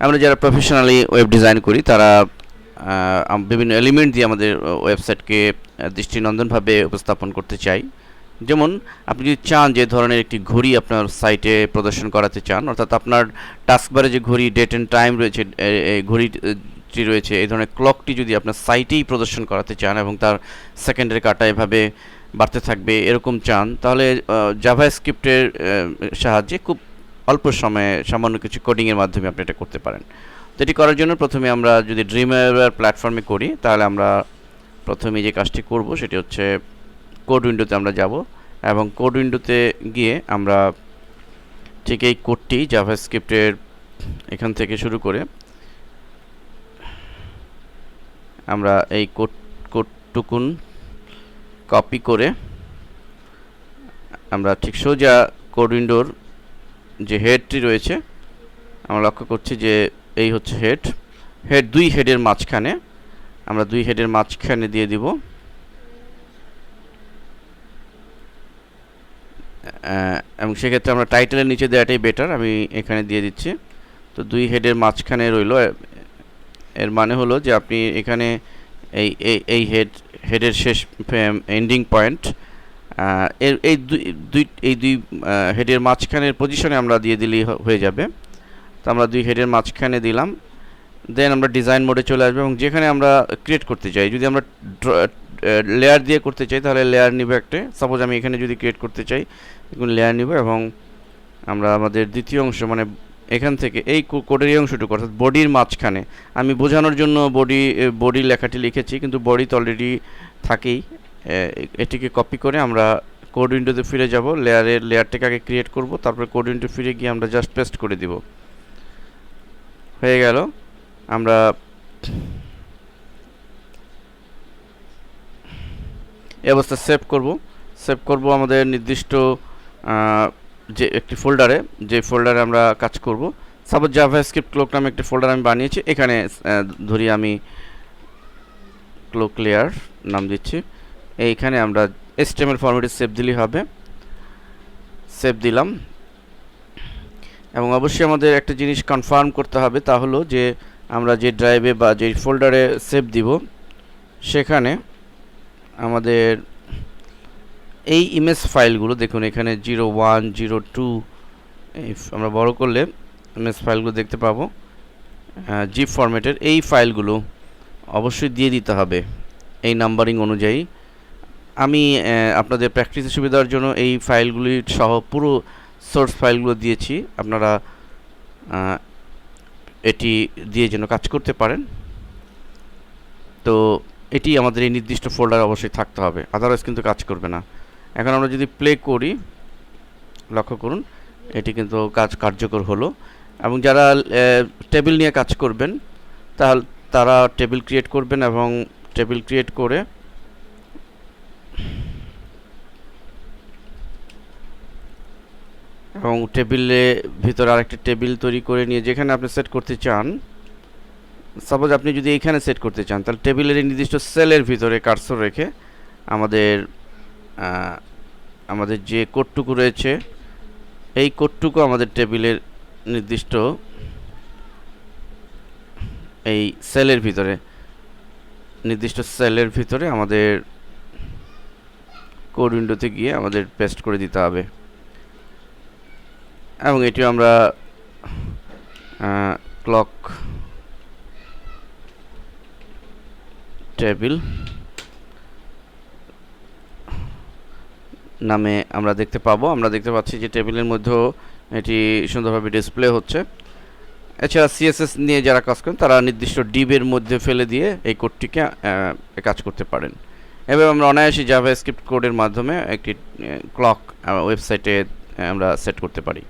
আমরা যারা professionally web design করি তারা বিভিন্ন এলিমেন্ট দিয়ে আমাদের ওয়েবসাইটকে দৃষ্টিনন্দনভাবে উপস্থাপন করতে চাই। যেমন আপনি যদি চান যে ধরনের একটি ঘড়ি আপনার সাইটে প্রদর্শন করাতে চান, অর্থাৎ আপনার টাস্কবারে যে ঘড়ি ডেট অ্যান্ড টাইম রয়েছে, ঘড়িটি রয়েছে, এই ধরনের ক্লকটি যদি আপনার সাইটেই প্রদর্শন করাতে চান এবং তার সেকেন্ডের কাটা এভাবে বাড়তে থাকবে এরকম চান, তাহলে জাভাস্ক্রিপ্টের সাহায্যে খুব অল্প সময়ে সামান্য কিছু কোডিংয়ের মাধ্যমে আপনি এটা করতে পারেন। তো এটি করার জন্য প্রথমে আমরা যদি ড্রিমওয়্যার প্ল্যাটফর্মে করি, তাহলে আমরা প্রথমে যে কাজটি করব সেটি হচ্ছে কোড উইন্ডোতে আমরা যাব এবং কোড উইন্ডোতে গিয়ে আমরা ঠিক এই কোডটি জাভাস্ক্রিপ্টের এখান থেকে শুরু করে আমরা এই কোডটুকুন কপি করে আমরা ঠিক সোজা কোড উইন্ডোর যে হেডটি রয়েছে আমরা লক্ষ্য করছি যে এই হচ্ছে হেড দুই হেডের মাঝখানে আমরা দুই হেডের মাঝখানে দিয়ে দিব এবং সেক্ষেত্রে আমরা টাইটেলের নিচে দেওয়াটাই বেটার, আমি এখানে দিয়ে দিচ্ছি। তো দুই হেডের মাঝখানে রইল, এর মানে হলো যে আপনি এখানে এই হেডের শেষ এন্ডিং পয়েন্ট এই দুই হেডের মাঝখানের পজিশনে আমরা দিয়ে দিলেই হয়ে যাবে। তো আমরা দুই হেডের মাঝখানে দিলাম, দেন আমরা ডিজাইন মোডে চলে আসবো এবং যেখানে আমরা ক্রিয়েট করতে চাই, যদি আমরা লেয়ার দিয়ে করতে চাই তাহলে লেয়ার নিব একটা। সাপোজ আমি এখানে যদি ক্রিয়েট করতে চাই দেখুন লেয়ার নিব এবং আমরা আমাদের দ্বিতীয় অংশ মানে এখান থেকে এই কোডের এই অংশটুকু অর্থাৎ বডির মাঝখানে, আমি বোঝানোর জন্য বডি লেখাটি লিখেছি কিন্তু বডি তো অলরেডি থাকেই, এটিকে কপি করে আমরা কোড উইন্ডোতে ফিরে যাব, লেয়ারটাকে আগে ক্রিয়েট করব, তারপরে কোড উইন্ডো ফিরে গিয়ে আমরা জাস্ট পেস্ট করে দিব, হয়ে গেল। আমরা এই অবস্থা সেভ করব আমাদের নির্দিষ্ট যে একটি ফোল্ডারে, যে ফোল্ডারে আমরা কাজ করব। সাপোজ জাভাস্ক্রিপ্ট ক্লোক নামে একটি ফোল্ডার আমি বানিয়েছি, এখানে ধরি আমি ক্লোক লেয়ার নাম দিচ্ছি, এইখানে আমরা HTML ফরম্যাটে সেভ দিলেই হবে। সেভ দিলাম এবং অবশ্যই আমাদের একটা জিনিস কনফার্ম করতে হবে, তা হলো যে আমরা যে ড্রাইভে বা যে ফোল্ডারে সেভ দিব সেখানে আমাদের এই ইমেজ ফাইলগুলো দেখুন এখানে 01 02 আমরা বড় করলে ইমেজ ফাইলগুলো দেখতে পাবো, জিপ ফরম্যাটের এই ফাইলগুলো অবশ্যই দিয়ে দিতে হবে এই নাম্বারিং অনুযায়ী। আমি আপনাদের প্র্যাকটিসের সুবিধার জন্য এই ফাইলগুলি সহ পুরো সোর্স ফাইলগুলো দিয়েছি, আপনারা এটি দিয়ে যেন কাজ করতে পারেন। তো এটি আমাদের এই নির্দিষ্ট ফোল্ডারে অবশ্যই থাকতে হবে, আদারওয়াইজ কিন্তু কাজ করবে না। এখন আমরা যদি প্লে করি লক্ষ্য করুন এটি কিন্তু কার্যকর হলো। এবং যারা টেবিল নিয়ে কাজ করবেন তারা টেবিল ক্রিয়েট করবেন এবং টেবিল ক্রিয়েট করে এবং টেবিলের ভিতরে আরেকটি টেবিল তৈরি করে নিয়ে যেখানে আপনি সেট করতে চান, সাপোজ আপনি যদি এইখানে সেট করতে চান তাহলে টেবিলের নির্দিষ্ট সেলের ভিতরে কার্সর রেখে আমাদের যে কোডটুকু রয়েছে এই কোডটুকু আমাদের টেবিলের নির্দিষ্ট এই সেলের ভিতরে আমাদের কোড উইন্ডোতে গিয়ে আমাদের পেস্ট করে দিতে হবে এবং এটিও আমরা ক্লক টেবিল নামে আমরা দেখতে পাচ্ছি যে টেবিলের মধ্যেও এটি সুন্দরভাবে ডিসপ্লে হচ্ছে। এছাড়া CSS নিয়ে যারা কাজ করেন তারা নির্দিষ্ট ডিবের মধ্যে ফেলে দিয়ে এই কোডটিকে কাজ করতে পারেন। এভাবে আমরা অনায়াসে জাভাস্ক্রিপ্ট কোডের মাধ্যমে একটি ক্লক ওয়েবসাইটে আমরা সেট করতে পারি।